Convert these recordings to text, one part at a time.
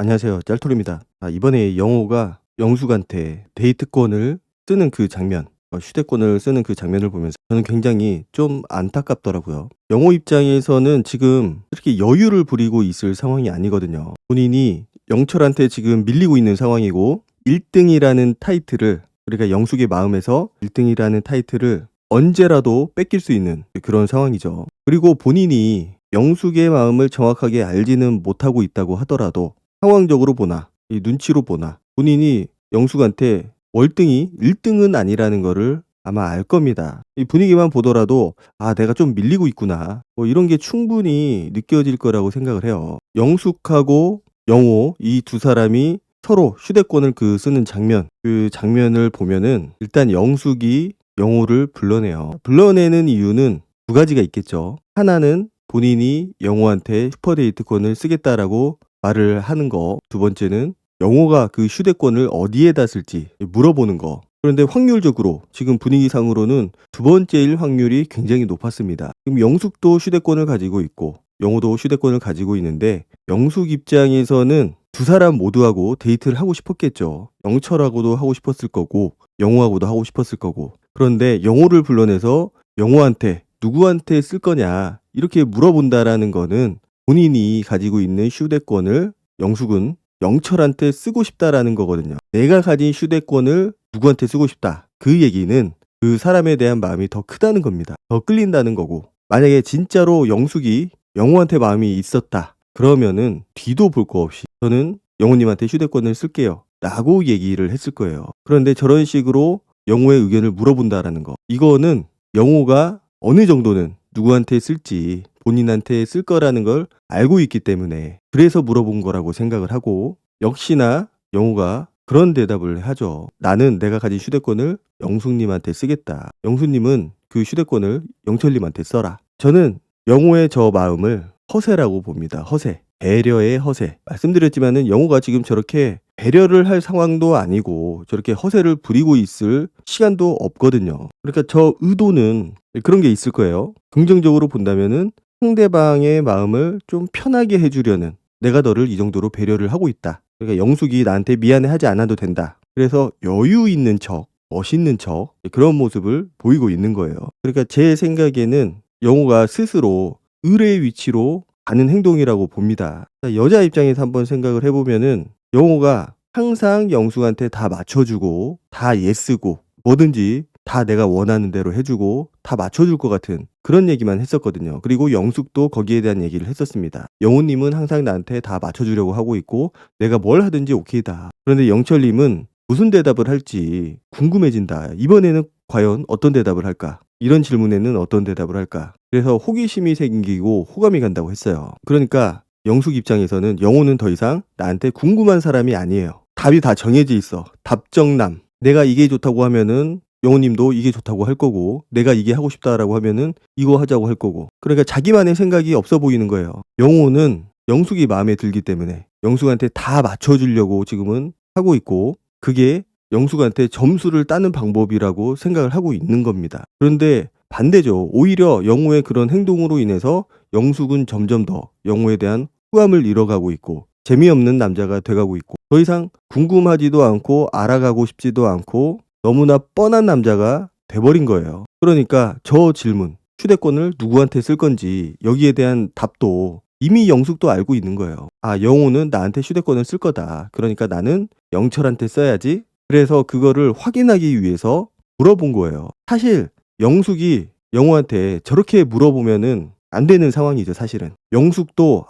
안녕하세요. 짤토리입니다. 이번에 영호가 영숙한테 데이트권을 쓰는 그 장면, 휴대권을 쓰는 그 장면을 보면서 저는 굉장히 좀 안타깝더라고요. 영호 입장에서는 지금 이렇게 여유를 부리고 있을 상황이 아니거든요. 본인이 영철한테 지금 밀리고 있는 상황이고 1등이라는 타이틀을, 그러니까 영숙의 마음에서 1등이라는 타이틀을 언제라도 뺏길 수 있는 그런 상황이죠. 그리고 본인이 영숙의 마음을 정확하게 알지는 못하고 있다고 하더라도 상황적으로 보나 이 눈치로 보나 본인이 영숙한테 월등히 1등은 아니라는 거를 아마 알 겁니다. 이 분위기만 보더라도 내가 좀 밀리고 있구나, 이런 게 충분히 느껴질 거라고 생각을 해요. 영숙하고 영호 이 두 사람이 서로 휴대권을 쓰는 장면, 그 장면을 보면은 일단 영숙이 영호를 불러내요. 불러내는 이유는 두 가지가 있겠죠. 하나는 본인이 영호한테 슈퍼데이트권을 쓰겠다라고 말을 하는 거, 두 번째는 영호가 그 휴대권을 어디에다 쓸지 물어보는 거. 그런데 확률적으로 지금 분위기상으로는 두 번째일 확률이 굉장히 높았습니다. 지금 영숙도 휴대권을 가지고 있고 영호도 휴대권을 가지고 있는데, 영숙 입장에서는 두 사람 모두하고 데이트를 하고 싶었겠죠. 영철하고도 하고 싶었을 거고 영호하고도 하고 싶었을 거고. 그런데 영호를 불러내서 영호한테 누구한테 쓸 거냐 이렇게 물어본다라는 거는 본인이 가지고 있는 휴대권을 영숙은 영철한테 쓰고 싶다라는 거거든요. 내가 가진 휴대권을 누구한테 쓰고 싶다. 그 얘기는 그 사람에 대한 마음이 더 크다는 겁니다. 더 끌린다는 거고. 만약에 진짜로 영숙이 영호한테 마음이 있었다, 그러면은 뒤도 볼 거 없이 저는 영호님한테 휴대권을 쓸게요 라고 얘기를 했을 거예요. 그런데 저런 식으로 영호의 의견을 물어본다라는 거, 이거는 영호가 어느 정도는 누구한테 쓸지 본인한테 쓸 거라는 걸 알고 있기 때문에 그래서 물어본 거라고 생각을 하고, 역시나 영호가 그런 대답을 하죠. 나는 내가 가진 휴대권을 영숙님한테 쓰겠다. 영숙님은 그 휴대권을 영철님한테 써라. 저는 영호의 저 마음을 허세라고 봅니다. 허세. 배려의 허세. 말씀드렸지만은 영호가 지금 저렇게 배려를 할 상황도 아니고 저렇게 허세를 부리고 있을 시간도 없거든요. 그러니까 저 의도는 그런 게 있을 거예요. 긍정적으로 본다면은 상대방의 마음을 좀 편하게 해주려는, 내가 너를 이 정도로 배려를 하고 있다. 그러니까 영숙이 나한테 미안해하지 않아도 된다. 그래서 여유 있는 척, 멋있는 척, 그런 모습을 보이고 있는 거예요. 그러니까 제 생각에는 영호가 스스로 의뢰의 위치로 가는 행동이라고 봅니다. 여자 입장에서 한번 생각을 해보면은 영호가 항상 영숙한테 다 맞춰주고 다 예쓰고 뭐든지 다 내가 원하는 대로 해주고 다 맞춰줄 것 같은 그런 얘기만 했었거든요. 그리고 영숙도 거기에 대한 얘기를 했었습니다. 영호님은 항상 나한테 다 맞춰주려고 하고 있고 내가 뭘 하든지 오케이다. 그런데 영철님은 무슨 대답을 할지 궁금해진다. 이번에는 과연 어떤 대답을 할까? 이런 질문에는 어떤 대답을 할까? 그래서 호기심이 생기고 호감이 간다고 했어요. 그러니까 영숙 입장에서는 영호는 더 이상 나한테 궁금한 사람이 아니에요. 답이 다 정해져 있어. 답정남. 내가 이게 좋다고 하면은 영호님도 이게 좋다고 할 거고, 내가 이게 하고 싶다라고 하면은 이거 하자고 할 거고. 그러니까 자기만의 생각이 없어 보이는 거예요. 영호는 영숙이 마음에 들기 때문에 영숙한테 다 맞춰주려고 지금은 하고 있고, 그게 영숙한테 점수를 따는 방법이라고 생각을 하고 있는 겁니다. 그런데 반대죠. 오히려 영호의 그런 행동으로 인해서 영숙은 점점 더 영호에 대한 호감을 잃어가고 있고 재미없는 남자가 돼가고 있고 더 이상 궁금하지도 않고 알아가고 싶지도 않고 너무나 뻔한 남자가 돼버린 거예요. 그러니까 저 질문, 휴대권을 누구한테 쓸 건지 여기에 대한 답도 이미 영숙도 알고 있는 거예요. 영호는 나한테 휴대권을 쓸 거다. 그러니까 나는 영철한테 써야지. 그래서 그거를 확인하기 위해서 물어본 거예요. 사실 영숙이 영호한테 저렇게 물어보면은 안 되는 상황이죠, 사실은. 영숙도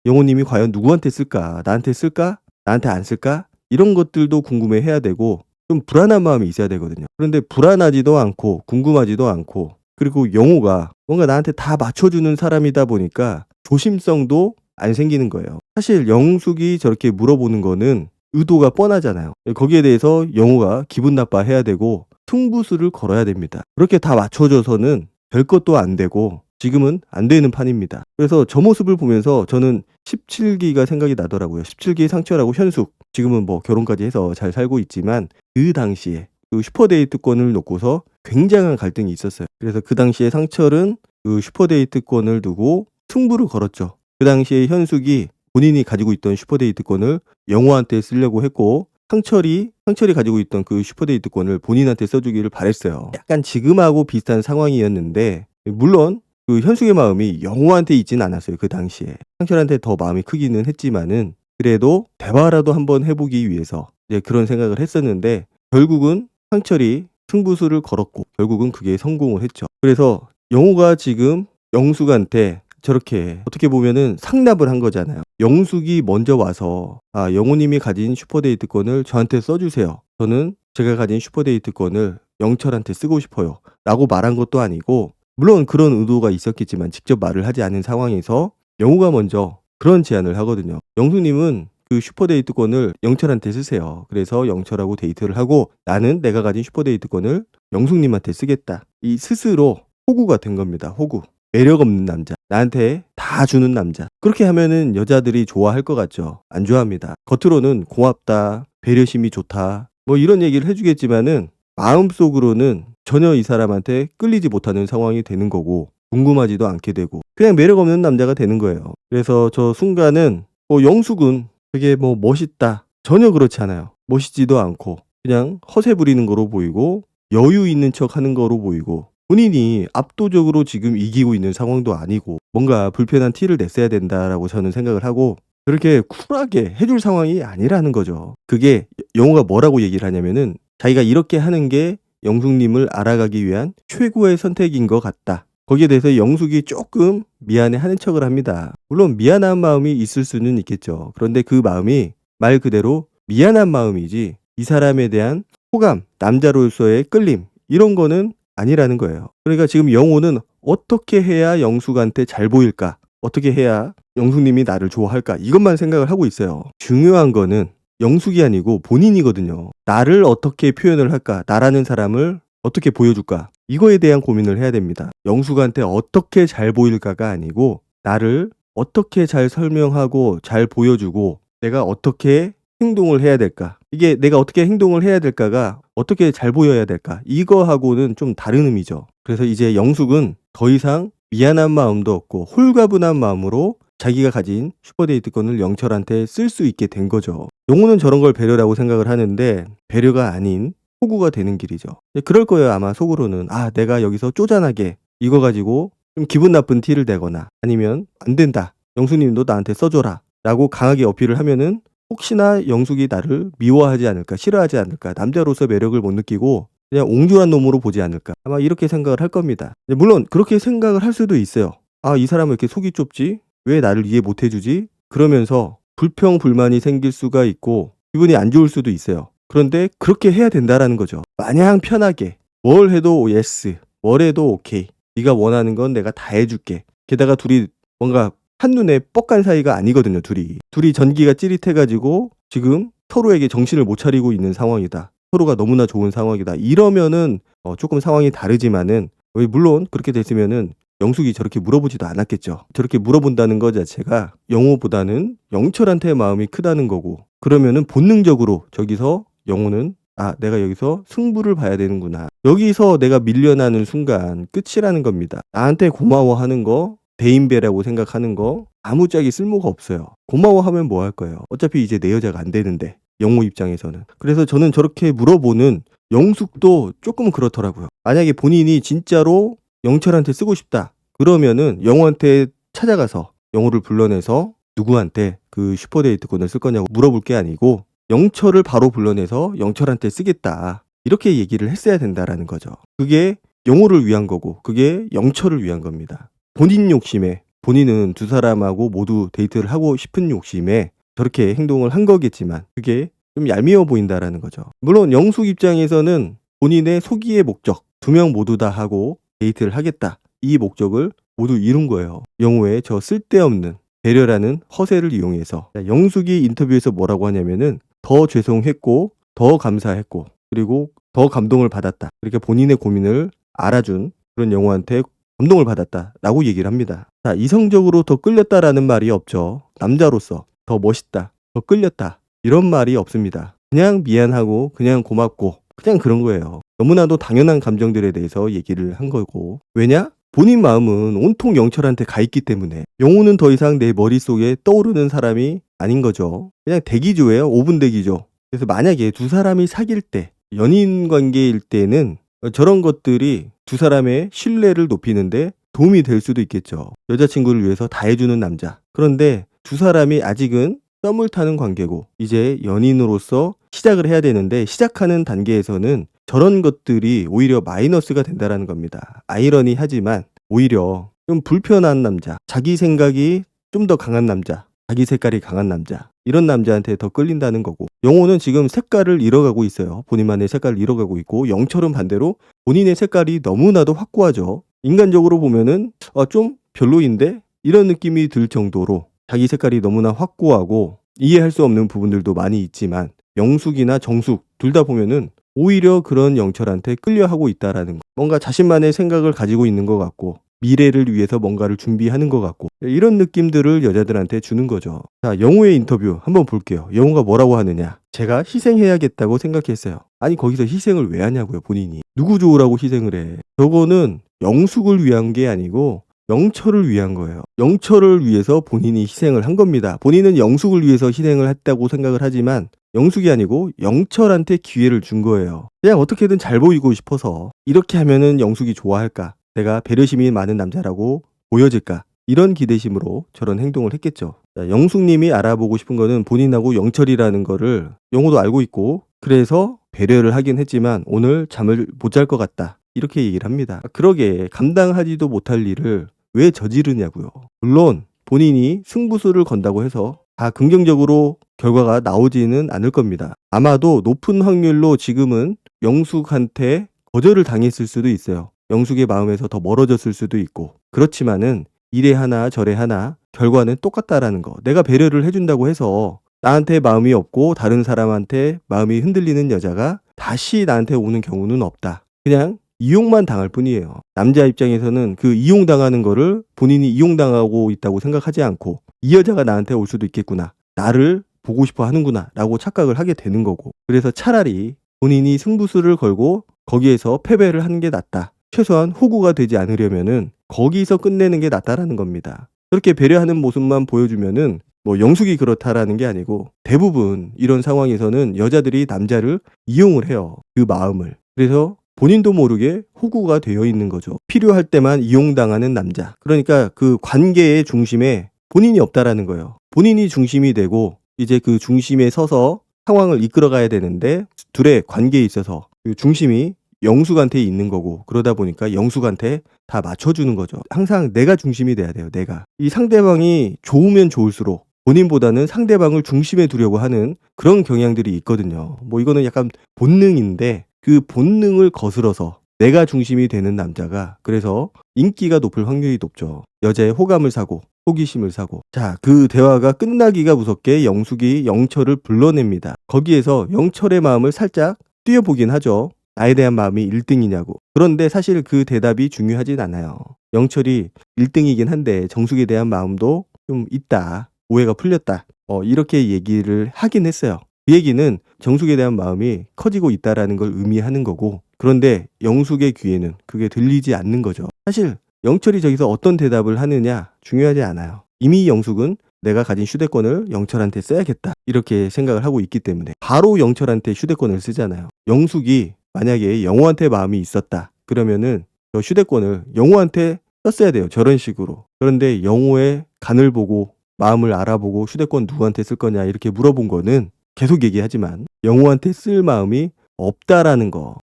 영호님이 과연 누구한테 쓸까? 나한테 쓸까? 나한테 안 쓸까? 이런 것들도 궁금해 해야 되고 좀 불안한 마음이 있어야 되거든요. 그런데 불안하지도 않고 궁금하지도 않고, 그리고 영호가 뭔가 나한테 다 맞춰주는 사람이다 보니까 조심성도 안 생기는 거예요. 사실 영숙이 저렇게 물어보는 거는 의도가 뻔하잖아요. 거기에 대해서 영호가 기분 나빠해야 되고 승부수를 걸어야 됩니다. 그렇게 다 맞춰줘서는 별 것도 안 되고 지금은 안 되는 판입니다. 그래서 저 모습을 보면서 저는 17기가 생각이 나더라고요. 17기 상철하고 현숙, 지금은 뭐 결혼까지 해서 잘 살고 있지만 그 당시에 그 슈퍼데이트권을 놓고서 굉장한 갈등이 있었어요. 그래서 그 당시에 상철은 그 슈퍼데이트권을 두고 승부를 걸었죠. 그 당시에 현숙이 본인이 가지고 있던 슈퍼데이트권을 영호한테 쓰려고 했고 상철이 가지고 있던 그 슈퍼데이트권을 본인한테 써주기를 바랬어요. 약간 지금하고 비슷한 상황이었는데 물론 그 현숙의 마음이 영호한테 있진 않았어요. 그 당시에 상철한테 더 마음이 크기는 했지만은 그래도 대화라도 한번 해보기 위해서 이제 그런 생각을 했었는데 결국은 상철이 승부수를 걸었고 결국은 그게 성공을 했죠. 그래서 영호가 지금 영숙한테 저렇게 어떻게 보면은 상납을 한 거잖아요. 영숙이 먼저 와서 영호님이 가진 슈퍼데이트권을 저한테 써주세요. 저는 제가 가진 슈퍼데이트권을 영철한테 쓰고 싶어요. 라고 말한 것도 아니고 물론 그런 의도가 있었겠지만 직접 말을 하지 않은 상황에서 영호가 먼저 그런 제안을 하거든요. 영숙님은 그 슈퍼데이트권을 영철한테 쓰세요. 그래서 영철하고 데이트를 하고 나는 내가 가진 슈퍼데이트권을 영숙님한테 쓰겠다. 이 스스로 호구가 된 겁니다. 호구. 매력 없는 남자. 나한테 다 주는 남자. 그렇게 하면은 여자들이 좋아할 것 같죠. 안 좋아합니다. 겉으로는 고맙다. 배려심이 좋다. 뭐 이런 얘기를 해주겠지만은 마음속으로는 전혀 이 사람한테 끌리지 못하는 상황이 되는 거고 궁금하지도 않게 되고 그냥 매력 없는 남자가 되는 거예요. 그래서 저 순간은 영숙은 되게 멋있다. 전혀 그렇지 않아요. 멋있지도 않고 그냥 허세 부리는 거로 보이고 여유 있는 척 하는 거로 보이고 본인이 압도적으로 지금 이기고 있는 상황도 아니고 뭔가 불편한 티를 냈어야 된다라고 저는 생각을 하고 그렇게 쿨하게 해줄 상황이 아니라는 거죠. 그게 영호가 뭐라고 얘기를 하냐면은 자기가 이렇게 하는 게 영숙님을 알아가기 위한 최고의 선택인 것 같다. 거기에 대해서 영숙이 조금 미안해하는 척을 합니다. 물론 미안한 마음이 있을 수는 있겠죠. 그런데 그 마음이 말 그대로 미안한 마음이지 이 사람에 대한 호감, 남자로서의 끌림 이런 거는 아니라는 거예요. 그러니까 지금 영호는 어떻게 해야 영숙한테 잘 보일까? 어떻게 해야 영숙님이 나를 좋아할까? 이것만 생각을 하고 있어요. 중요한 거는 영숙이 아니고 본인이거든요. 나를 어떻게 표현을 할까? 나라는 사람을 어떻게 보여줄까? 이거에 대한 고민을 해야 됩니다. 영숙한테 어떻게 잘 보일까가 아니고 나를 어떻게 잘 설명하고 잘 보여주고 내가 어떻게 행동을 해야 될까? 이게 내가 어떻게 행동을 해야 될까가 어떻게 잘 보여야 될까? 이거하고는 좀 다른 의미죠. 그래서 이제 영숙은 더 이상 미안한 마음도 없고 홀가분한 마음으로 자기가 가진 슈퍼데이트권을 영철한테 쓸 수 있게 된 거죠. 영호는 저런 걸 배려라고 생각을 하는데 배려가 아닌 호구가 되는 길이죠. 그럴 거예요. 아마 속으로는 내가 여기서 쪼잔하게 이거 가지고 좀 기분 나쁜 티를 내거나 아니면 안 된다. 영숙님도 나한테 써줘라. 라고 강하게 어필을 하면은 혹시나 영숙이 나를 미워하지 않을까, 싫어하지 않을까, 남자로서 매력을 못 느끼고 그냥 옹졸한 놈으로 보지 않을까. 아마 이렇게 생각을 할 겁니다. 물론 그렇게 생각을 할 수도 있어요. 이 사람은 왜 이렇게 속이 좁지? 왜 나를 이해 못 해주지? 그러면서 불평불만이 생길 수가 있고 기분이 안 좋을 수도 있어요. 그런데 그렇게 해야 된다라는 거죠. 마냥 편하게 뭘 해도 예스, 뭘 해도 오케이. 네가 원하는 건 내가 다 해줄게. 게다가 둘이 뭔가 한눈에 뻑간 사이가 아니거든요. 둘이 전기가 찌릿해가지고 지금 서로에게 정신을 못 차리고 있는 상황이다. 서로가 너무나 좋은 상황이다. 이러면은 조금 상황이 다르지만은 물론 그렇게 됐으면은 영숙이 저렇게 물어보지도 않았겠죠. 저렇게 물어본다는 것 자체가 영호보다는 영철한테 마음이 크다는 거고 그러면은 본능적으로 저기서 영호는 내가 여기서 승부를 봐야 되는구나. 여기서 내가 밀려나는 순간 끝이라는 겁니다. 나한테 고마워하는 거 대인배라고 생각하는 거 아무짝에 쓸모가 없어요. 고마워하면 뭐 할 거예요. 어차피 이제 내 여자가 안 되는데 영호 입장에서는. 그래서 저는 저렇게 물어보는 영숙도 조금 그렇더라고요. 만약에 본인이 진짜로 영철한테 쓰고 싶다. 그러면은 영호한테 찾아가서 영호를 불러내서 누구한테 그 슈퍼데이트권을 쓸 거냐고 물어볼 게 아니고 영철을 바로 불러내서 영철한테 쓰겠다. 이렇게 얘기를 했어야 된다라는 거죠. 그게 영호를 위한 거고 그게 영철을 위한 겁니다. 본인 욕심에 본인은 두 사람하고 모두 데이트를 하고 싶은 욕심에 저렇게 행동을 한 거겠지만 그게 좀 얄미워 보인다라는 거죠. 물론 영숙 입장에서는 본인의 소기의 목적 2명 모두 다 하고 데이트를 하겠다. 이 목적을 모두 이룬 거예요. 영호의 저 쓸데없는 배려라는 허세를 이용해서 영숙이 인터뷰에서 뭐라고 하냐면은 더 죄송했고 더 감사했고 그리고 더 감동을 받았다. 그러니까 본인의 고민을 알아준 그런 영호한테 감동을 받았다라고 얘기를 합니다. 자, 이성적으로 더 끌렸다라는 말이 없죠. 남자로서 더 멋있다, 더 끌렸다 이런 말이 없습니다. 그냥 미안하고 그냥 고맙고 그냥 그런 거예요. 너무나도 당연한 감정들에 대해서 얘기를 한 거고 왜냐? 본인 마음은 온통 영철한테 가 있기 때문에 영호는 더 이상 내 머릿속에 떠오르는 사람이 아닌 거죠. 그냥 대기조예요. 5분 대기조. 그래서 만약에 두 사람이 사귈 때, 연인 관계일 때는 저런 것들이 두 사람의 신뢰를 높이는데 도움이 될 수도 있겠죠. 여자친구를 위해서 다 해주는 남자. 그런데 두 사람이 아직은 썸을 타는 관계고 이제 연인으로서 시작을 해야 되는데 시작하는 단계에서는 저런 것들이 오히려 마이너스가 된다라는 겁니다. 아이러니하지만 오히려 좀 불편한 남자, 자기 생각이 좀 더 강한 남자, 자기 색깔이 강한 남자, 이런 남자한테 더 끌린다는 거고, 영호는 지금 색깔을 잃어가고 있어요. 본인만의 색깔을 잃어가고 있고, 영철은 반대로 본인의 색깔이 너무나도 확고하죠. 인간적으로 보면은 좀 별로인데 이런 느낌이 들 정도로 자기 색깔이 너무나 확고하고 이해할 수 없는 부분들도 많이 있지만 영숙이나 정숙 둘 다 보면은 오히려 그런 영철한테 끌려하고 있다라는 거. 뭔가 자신만의 생각을 가지고 있는 것 같고 미래를 위해서 뭔가를 준비하는 것 같고 이런 느낌들을 여자들한테 주는 거죠. 자, 영호의 인터뷰 한번 볼게요. 영호가 뭐라고 하느냐. 제가 희생해야겠다고 생각했어요. 아니 거기서 희생을 왜 하냐고요. 본인이. 누구 좋으라고 희생을 해. 저거는 영숙을 위한 게 아니고 영철을 위한 거예요. 영철을 위해서 본인이 희생을 한 겁니다. 본인은 영숙을 위해서 희생을 했다고 생각을 하지만 영숙이 아니고 영철한테 기회를 준 거예요. 그냥 어떻게든 잘 보이고 싶어서 이렇게 하면은 영숙이 좋아할까? 내가 배려심이 많은 남자라고 보여질까? 이런 기대심으로 저런 행동을 했겠죠. 자, 영숙님이 알아보고 싶은 거는 본인하고 영철이라는 거를 영호도 알고 있고 그래서 배려를 하긴 했지만 오늘 잠을 못 잘 것 같다. 이렇게 얘기를 합니다. 그러게 감당하지도 못할 일을 왜 저지르냐고요. 물론 본인이 승부수를 건다고 해서 다 긍정적으로 결과가 나오지는 않을 겁니다. 아마도 높은 확률로 지금은 영숙한테 거절을 당했을 수도 있어요. 영숙의 마음에서 더 멀어졌을 수도 있고 그렇지만은 이래 하나 저래 하나 결과는 똑같다라는 거. 내가 배려를 해준다고 해서 나한테 마음이 없고 다른 사람한테 마음이 흔들리는 여자가 다시 나한테 오는 경우는 없다. 그냥 이용만 당할 뿐이에요. 남자 입장에서는 그 이용당하는 거를 본인이 이용당하고 있다고 생각하지 않고 이 여자가 나한테 올 수도 있겠구나. 나를 보고 싶어 하는구나 라고 착각을 하게 되는 거고 그래서 차라리 본인이 승부수를 걸고 거기에서 패배를 하는 게 낫다. 최소한 호구가 되지 않으려면은 거기서 끝내는 게 낫다라는 겁니다. 그렇게 배려하는 모습만 보여주면은 뭐 영숙이 그렇다라는 게 아니고 대부분 이런 상황에서는 여자들이 남자를 이용을 해요. 그 마음을. 그래서 본인도 모르게 호구가 되어 있는 거죠. 필요할 때만 이용당하는 남자. 그러니까 그 관계의 중심에 본인이 없다라는 거예요. 본인이 중심이 되고 이제 그 중심에 서서 상황을 이끌어가야 되는데 둘의 관계에 있어서 그 중심이 영숙한테 있는 거고 그러다 보니까 영숙한테 다 맞춰주는 거죠. 항상 내가 중심이 돼야 돼요. 내가. 이 상대방이 좋으면 좋을수록 본인보다는 상대방을 중심에 두려고 하는 그런 경향들이 있거든요. 뭐 이거는 약간 본능인데 그 본능을 거스러서 내가 중심이 되는 남자가 그래서 인기가 높을 확률이 높죠. 여자의 호감을 사고 호기심을 사고. 자, 그 대화가 끝나기가 무섭게 영숙이 영철을 불러냅니다. 거기에서 영철의 마음을 살짝 뛰어보긴 하죠. 나에 대한 마음이 1등이냐고. 그런데 사실 그 대답이 중요하진 않아요. 영철이 1등이긴 한데 정숙에 대한 마음도 좀 있다. 오해가 풀렸다. 이렇게 얘기를 하긴 했어요. 그 얘기는 정숙에 대한 마음이 커지고 있다라는 걸 의미하는 거고 그런데 영숙의 귀에는 그게 들리지 않는 거죠. 사실 영철이 저기서 어떤 대답을 하느냐 중요하지 않아요. 이미 영숙은 내가 가진 휴대권을 영철한테 써야겠다 이렇게 생각을 하고 있기 때문에 바로 영철한테 휴대권을 쓰잖아요. 영숙이 만약에 영호한테 마음이 있었다 그러면은 저 휴대권을 영호한테 썼어야 돼요. 저런 식으로. 그런데 영호의 간을 보고 마음을 알아보고 휴대권 누구한테 쓸 거냐 이렇게 물어본 거는 계속 얘기하지만 영호한테 쓸 마음이 없다라는 거.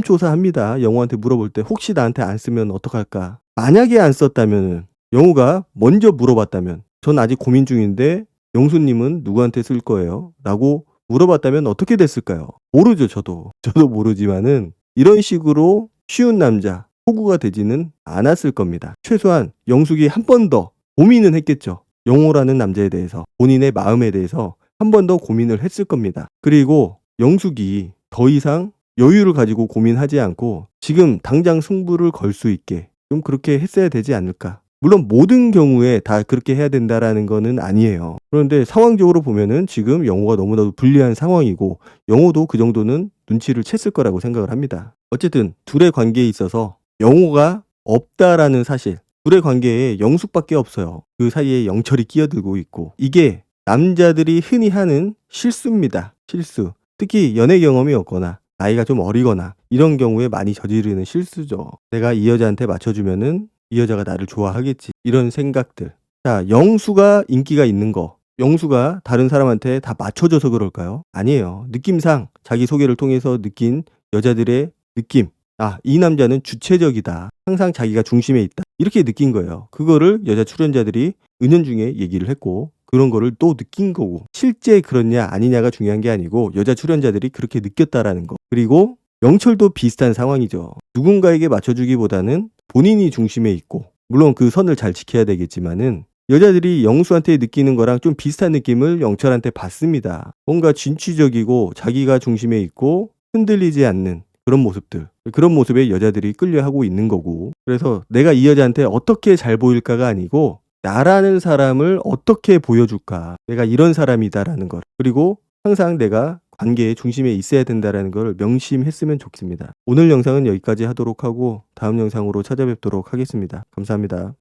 노심초사합니다. 영호한테 물어볼 때 혹시 나한테 안 쓰면 어떡할까? 만약에 안 썼다면 영호가 먼저 물어봤다면 전 아직 고민 중인데 영수님은 누구한테 쓸 거예요? 라고 물어봤다면 어떻게 됐을까요? 모르죠. 저도 모르지만은 이런 식으로 쉬운 남자 호구가 되지는 않았을 겁니다. 최소한 영숙이 한 번 더 고민은 했겠죠. 영호라는 남자에 대해서 본인의 마음에 대해서 한 번 더 고민을 했을 겁니다. 그리고 영숙이 더 이상 여유를 가지고 고민하지 않고 지금 당장 승부를 걸 수 있게 좀 그렇게 했어야 되지 않을까. 물론 모든 경우에 다 그렇게 해야 된다라는 거는 아니에요. 그런데 상황적으로 보면은 지금 영호가 너무나도 불리한 상황이고 영호도 그 정도는 눈치를 챘을 거라고 생각을 합니다. 어쨌든 둘의 관계에 있어서 영호가 없다라는 사실. 둘의 관계에 영숙밖에 없어요. 그 사이에 영철이 끼어들고 있고. 이게 남자들이 흔히 하는 실수입니다. 실수. 특히 연애 경험이 없거나 나이가 좀 어리거나 이런 경우에 많이 저지르는 실수죠. 내가 이 여자한테 맞춰주면은 이 여자가 나를 좋아하겠지. 이런 생각들. 자, 영수가 인기가 있는 거. 영수가 다른 사람한테 다 맞춰줘서 그럴까요? 아니에요. 느낌상 자기소개를 통해서 느낀 여자들의 느낌. 아, 이 남자는 주체적이다. 항상 자기가 중심에 있다. 이렇게 느낀 거예요. 그거를 여자 출연자들이 은연중에 얘기를 했고 그런 거를 또 느낀 거고 실제 그렇냐 아니냐가 중요한 게 아니고 여자 출연자들이 그렇게 느꼈다라는 거. 그리고 영철도 비슷한 상황이죠. 누군가에게 맞춰주기보다는 본인이 중심에 있고 물론 그 선을 잘 지켜야 되겠지만은 여자들이 영수한테 느끼는 거랑 좀 비슷한 느낌을 영철한테 받습니다. 뭔가 진취적이고 자기가 중심에 있고 흔들리지 않는 그런 모습들. 그런 모습에 여자들이 끌려하고 있는 거고. 그래서 내가 이 여자한테 어떻게 잘 보일까가 아니고 나라는 사람을 어떻게 보여줄까. 내가 이런 사람이다라는 걸. 그리고 항상 내가 관계의 중심에 있어야 된다는 걸 명심했으면 좋겠습니다. 오늘 영상은 여기까지 하도록 하고 다음 영상으로 찾아뵙도록 하겠습니다. 감사합니다.